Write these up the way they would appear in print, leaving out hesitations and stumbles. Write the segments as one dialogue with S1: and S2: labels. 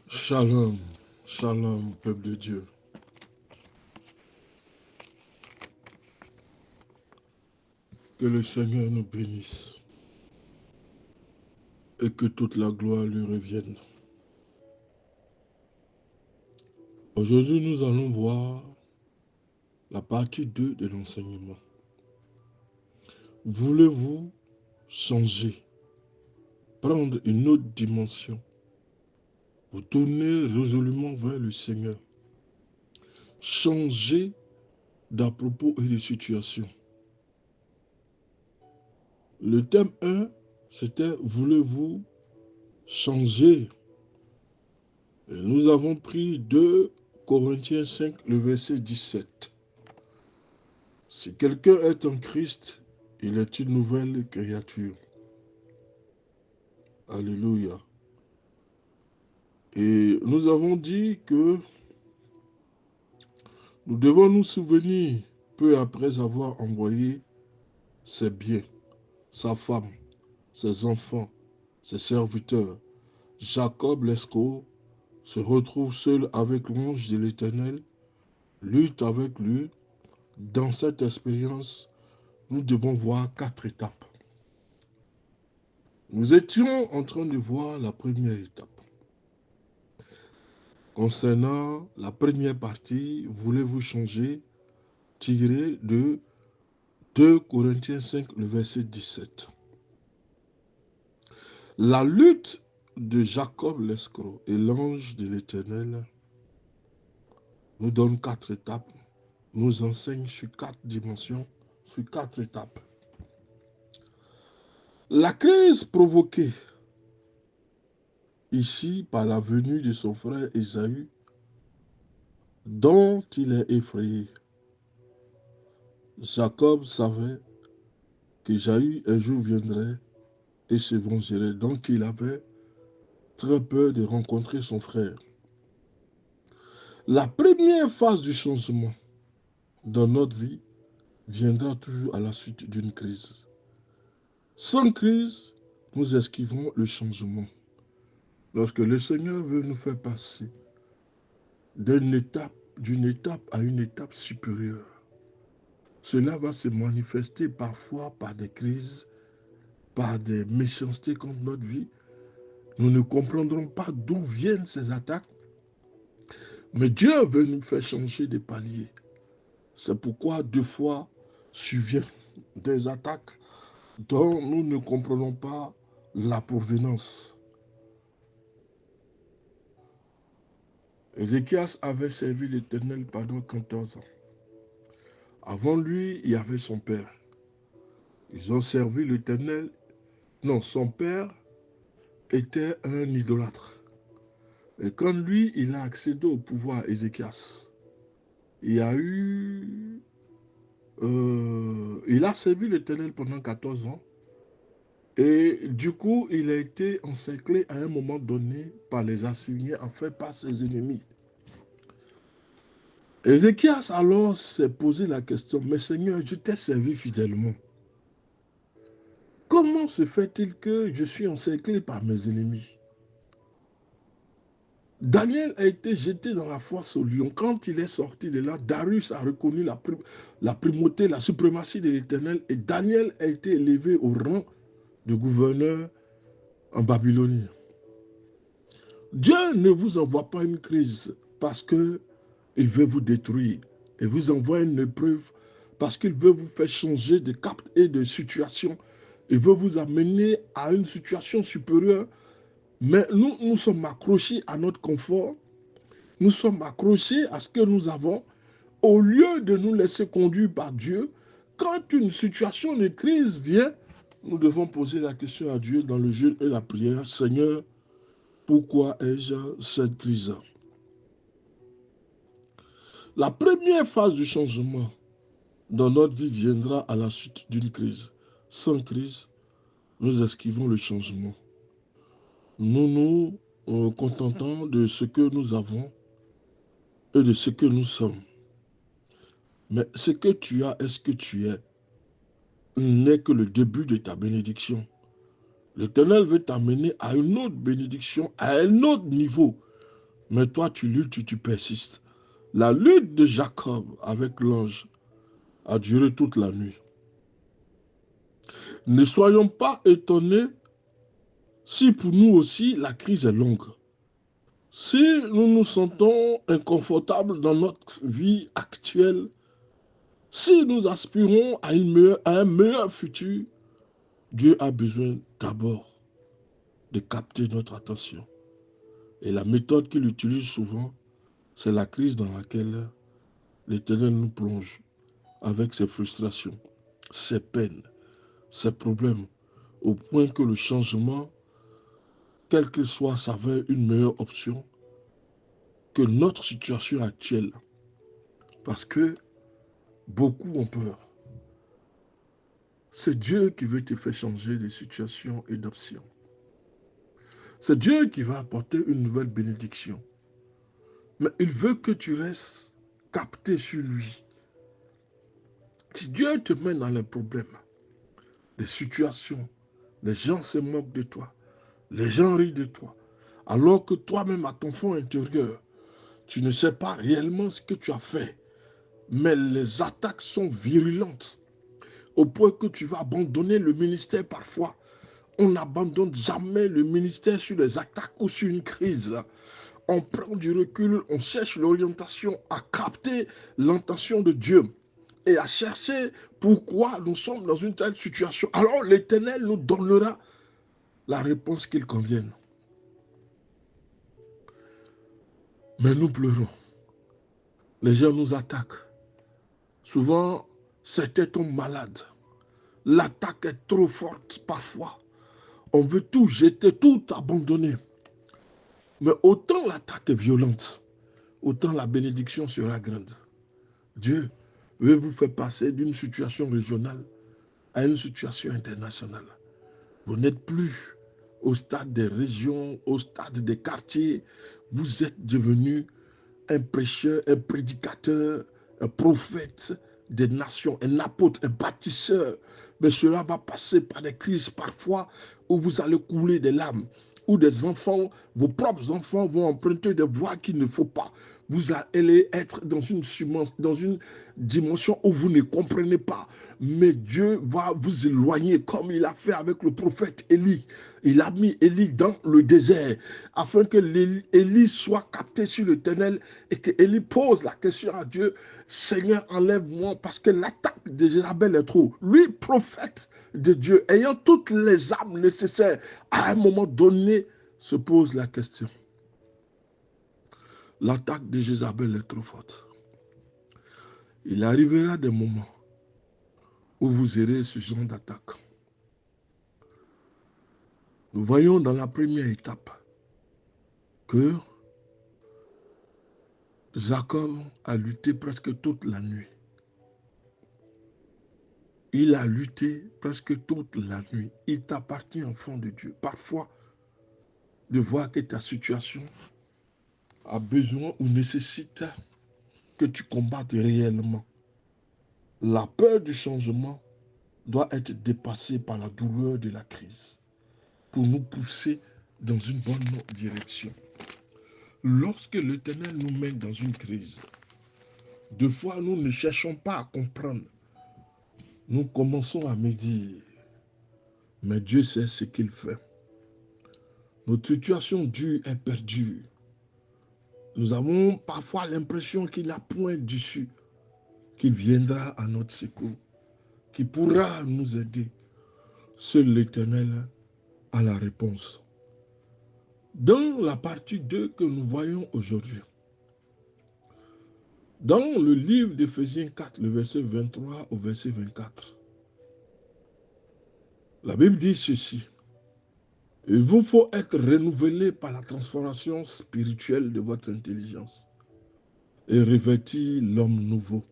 S1: Shalom, shalom, peuple de Dieu. Que le Seigneur nous bénisse et que toute la gloire lui revienne. Aujourd'hui, nous allons voir la partie 2 de l'enseignement. Voulez-vous changer, prendre une autre dimension, vous tourner résolument vers le Seigneur, changer d'à propos et de situation. Le thème 1, c'était « Voulez-vous changer ?» Et nous avons pris 2 Corinthiens 5, le verset 17. Si quelqu'un est en Christ, il est une nouvelle créature. Alléluia. Et nous avons dit que nous devons nous souvenir, peu après avoir envoyé ses biens, sa femme, ses enfants, ses serviteurs, Jacob l'Escroc se retrouve seul avec l'ange de l'Éternel, lutte avec lui. Dans cette expérience, nous devons voir 4 étapes. Nous étions en train de voir la première étape. Concernant la première partie, voulez-vous changer, tiré de 2 Corinthiens 5, le verset 17. La lutte de Jacob l'Escroc et l'ange de l'Éternel nous donne 4 étapes, nous enseigne sur 4 dimensions, sur 4 étapes. La crise provoquée ici par la venue de son frère Ésaü, dont il est effrayé. Jacob savait qu'Ésaü un jour viendrait et se vengerait. Donc il avait très peur de rencontrer son frère. La première phase du changement dans notre vie viendra toujours à la suite d'une crise. Sans crise, nous esquivons le changement. Lorsque le Seigneur veut nous faire passer d'une étape à une étape supérieure, cela va se manifester parfois par des crises, par des méchancetés contre notre vie. Nous ne comprendrons pas d'où viennent ces attaques, mais Dieu veut nous faire changer de palier. C'est pourquoi 2 fois surviennent des attaques dont nous ne comprenons pas la provenance. Ézéchias avait servi l'Éternel pendant 14 ans. Avant lui, il y avait son père. Ils ont servi l'Éternel. Non, son père était un idolâtre. Et quand lui, il a accédé au pouvoir, Ézéchias, il a servi l'Éternel pendant 14 ans. Et du coup, il a été encerclé à un moment donné par les Assyriens, en fait par ses ennemis. Ézéchias alors s'est posé la question, mais Seigneur, je t'ai servi fidèlement. Comment se fait-il que je suis encerclé par mes ennemis? Daniel a été jeté dans la fosse au lion. Quand il est sorti de là, Darius a reconnu la primauté, la suprématie de l'Éternel, et Daniel a été élevé au rang de gouverneur en Babylonie. Dieu ne vous envoie pas une crise parce qu'il veut vous détruire. Il vous envoie une épreuve parce qu'il veut vous faire changer de cap et de situation. Il veut vous amener à une situation supérieure. Mais nous sommes accrochés à notre confort. Nous sommes accrochés à ce que nous avons. Au lieu de nous laisser conduire par Dieu, quand une situation de crise vient, nous devons poser la question à Dieu dans le jeûne et la prière. Seigneur, pourquoi ai-je cette crise? La première phase du changement dans notre vie viendra à la suite d'une crise. Sans crise, nous esquivons le changement. Nous nous contentons de ce que nous avons et de ce que nous sommes. Mais ce que tu as et ce que tu es n'est que le début de ta bénédiction. L'Éternel veut t'amener à une autre bénédiction, à un autre niveau. Mais toi, tu luttes, tu persistes. La lutte de Jacob avec l'ange a duré toute la nuit. Ne soyons pas étonnés si pour nous aussi la crise est longue. Si nous nous sentons inconfortables dans notre vie actuelle, si nous aspirons à un meilleur futur, Dieu a besoin d'abord de capter notre attention. Et la méthode qu'il utilise souvent, c'est la crise dans laquelle l'Éternel nous plonge avec ses frustrations, ses peines, ses problèmes, au point que le changement, quelle que soit, s'avère une meilleure option que notre situation actuelle. Parce que beaucoup ont peur. C'est Dieu qui veut te faire changer de situation et d'option. C'est Dieu qui va apporter une nouvelle bénédiction. Mais il veut que tu restes capté sur lui. Si Dieu te met dans les problèmes, des situations, les gens se moquent de toi, les gens rient de toi, alors que toi-même à ton fond intérieur, tu ne sais pas réellement ce que tu as fait, mais les attaques sont virulentes, au point que tu vas abandonner le ministère parfois. On n'abandonne jamais le ministère sur les attaques ou sur une crise. On prend du recul, on cherche l'orientation à capter l'intention de Dieu et à chercher pourquoi nous sommes dans une telle situation. Alors l'Éternel nous donnera la réponse qu'il convienne. Mais nous pleurons. Les gens nous attaquent. Souvent, certains tombent malades. L'attaque est trop forte parfois. On veut tout jeter, tout abandonner. Mais autant l'attaque est violente, autant la bénédiction sera grande. Dieu veut vous faire passer d'une situation régionale à une situation internationale. Vous n'êtes plus au stade des régions, au stade des quartiers. Vous êtes devenu un prêcheur, un prédicateur, un prophète des nations, un apôtre, un bâtisseur. Mais cela va passer par des crises parfois où vous allez couler des larmes, où des enfants, vos propres enfants vont emprunter des voies qu'il ne faut pas. Vous allez être dans une dimension où vous ne comprenez pas. Mais Dieu va vous éloigner comme il a fait avec le prophète Élie. Il a mis Élie dans le désert afin que Élie soit capté sur l'Éternel et que Élie pose la question à Dieu, Seigneur, enlève-moi parce que l'attaque de Jézabel est trop. Lui, prophète de Dieu, ayant toutes les armes nécessaires, à un moment donné, se pose la question. L'attaque de Jézabel est trop forte. Il arrivera des moments où vous aurez ce genre d'attaque. Nous voyons dans la première étape que Jacob a lutté presque toute la nuit. Il a lutté presque toute la nuit. Il t'appartient, enfant de Dieu, parfois de voir que ta situation a besoin ou nécessite que tu combattes réellement. La peur du changement doit être dépassée par la douleur de la crise pour nous pousser dans une bonne direction. Lorsque l'Éternel nous mène dans une crise, deux fois nous ne cherchons pas à comprendre. Nous commençons à médire. Mais Dieu sait ce qu'il fait. Notre situation dure est perdue. Nous avons parfois l'impression qu'il n'a point d'issue, qu'il viendra à notre secours, qu'il pourra nous aider. Seul l'Éternel a la réponse. Dans la partie 2 que nous voyons aujourd'hui, dans le livre d'Éphésiens 4, le verset 23 au verset 24, la Bible dit ceci. Il vous faut être renouvelé par la transformation spirituelle de votre intelligence et revêtir l'homme nouveau.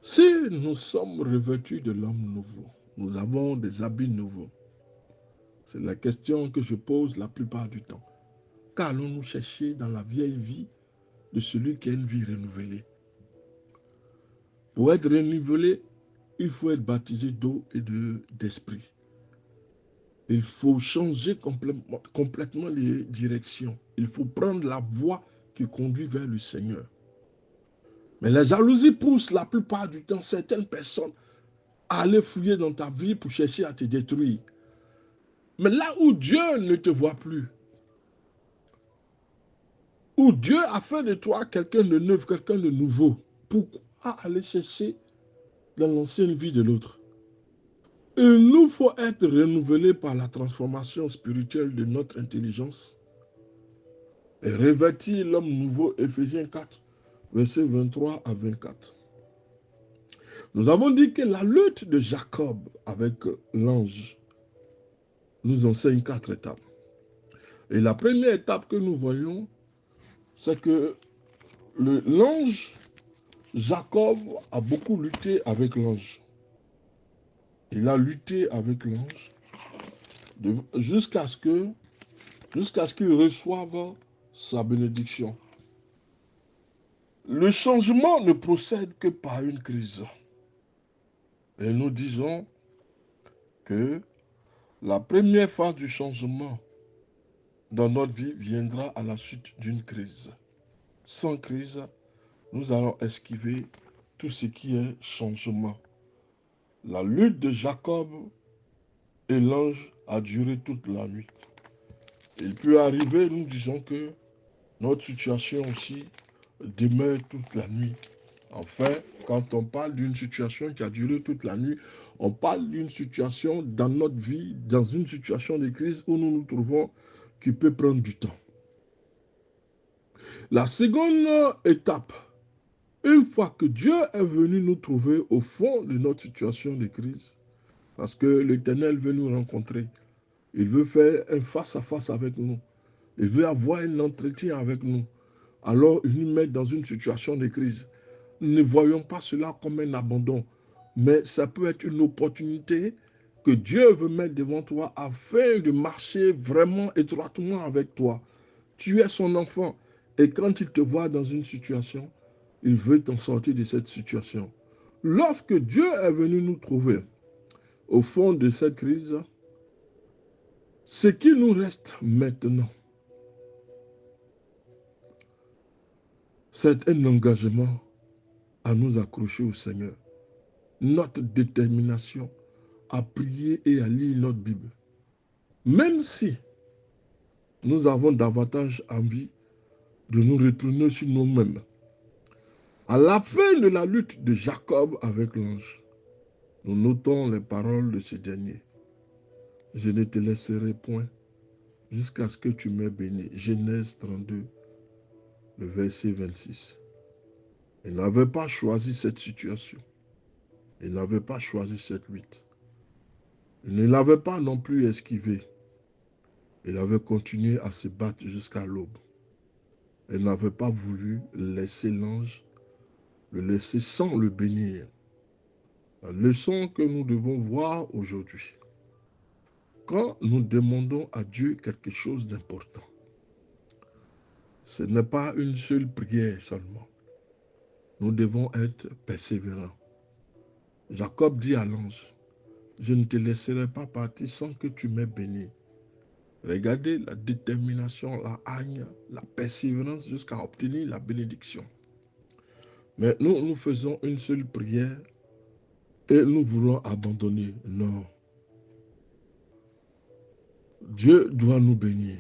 S1: Si nous sommes revêtus de l'homme nouveau, nous avons des habits nouveaux. C'est la question que je pose la plupart du temps. Qu'allons-nous chercher dans la vieille vie de celui qui a une vie renouvelée? Pour être renouvelé, il faut être baptisé d'eau et d'esprit. Il faut changer complètement les directions. Il faut prendre la voie qui conduit vers le Seigneur. Mais la jalousie pousse la plupart du temps certaines personnes à aller fouiller dans ta vie pour chercher à te détruire. Mais là où Dieu ne te voit plus, où Dieu a fait de toi quelqu'un de neuf, quelqu'un de nouveau, pourquoi aller chercher dans l'ancienne vie de l'autre? Il nous faut être renouvelés par la transformation spirituelle de notre intelligence et revêtir l'homme nouveau, Éphésiens 4, versets 23 à 24. Nous avons dit que la lutte de Jacob avec l'ange nous enseigne 4 étapes. Et la première étape que nous voyons, c'est que l'ange, Jacob a beaucoup lutté avec l'ange. Il a lutté avec l'ange jusqu'à ce qu'il reçoive sa bénédiction. Le changement ne procède que par une crise. Et nous disons que la première phase du changement dans notre vie viendra à la suite d'une crise. Sans crise, nous allons esquiver tout ce qui est changement. La lutte de Jacob et l'ange a duré toute la nuit. Il peut arriver, nous disons que notre situation aussi demeure toute la nuit. Enfin, quand on parle d'une situation qui a duré toute la nuit, on parle d'une situation dans notre vie, dans une situation de crise où nous nous trouvons, qui peut prendre du temps. La seconde étape, une fois que Dieu est venu nous trouver au fond de notre situation de crise, parce que l'Éternel veut nous rencontrer, il veut faire un face-à-face avec nous, il veut avoir un entretien avec nous, alors il nous met dans une situation de crise. Ne voyons pas cela comme un abandon, mais ça peut être une opportunité que Dieu veut mettre devant toi afin de marcher vraiment étroitement avec toi. Tu es son enfant et quand il te voit dans une situation, il veut t'en sortir de cette situation. Lorsque Dieu est venu nous trouver au fond de cette crise, ce qui nous reste maintenant, c'est un engagement à nous accrocher au Seigneur. Notre détermination à prier et à lire notre Bible. Même si nous avons davantage envie de nous retourner sur nous-mêmes. À la fin de la lutte de Jacob avec l'ange, nous notons les paroles de ce dernier. Je ne te laisserai point jusqu'à ce que tu m'aies béni. Genèse 32, le verset 26. Il n'avait pas choisi cette situation. Il n'avait pas choisi cette lutte. Il ne l'avait pas non plus esquivé. Il avait continué à se battre jusqu'à l'aube. Il n'avait pas voulu laisser l'ange, le laisser sans le bénir. La leçon que nous devons voir aujourd'hui. Quand nous demandons à Dieu quelque chose d'important, ce n'est pas une seule prière seulement. Nous devons être persévérants. Jacob dit à l'ange, je ne te laisserai pas partir sans que tu m'aies béni. Regardez la détermination, la haine, la persévérance jusqu'à obtenir la bénédiction. Mais nous faisons une seule prière et nous voulons abandonner. Non. Dieu doit nous bénir.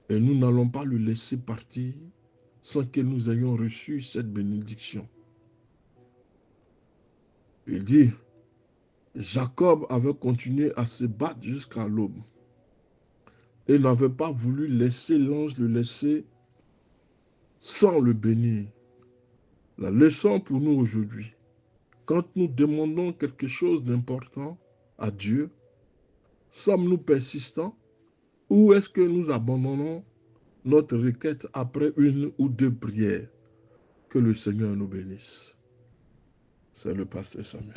S1: Et nous n'allons pas le laisser partir sans que nous ayons reçu cette bénédiction. Il dit, Jacob avait continué à se battre jusqu'à l'aube. Et n'avait pas voulu laisser l'ange le laisser sans le bénir. La leçon pour nous aujourd'hui, quand nous demandons quelque chose d'important à Dieu, sommes-nous persistants ou est-ce que nous abandonnons notre requête après une ou deux prières? Que le Seigneur nous bénisse. C'est le pasteur Samuel.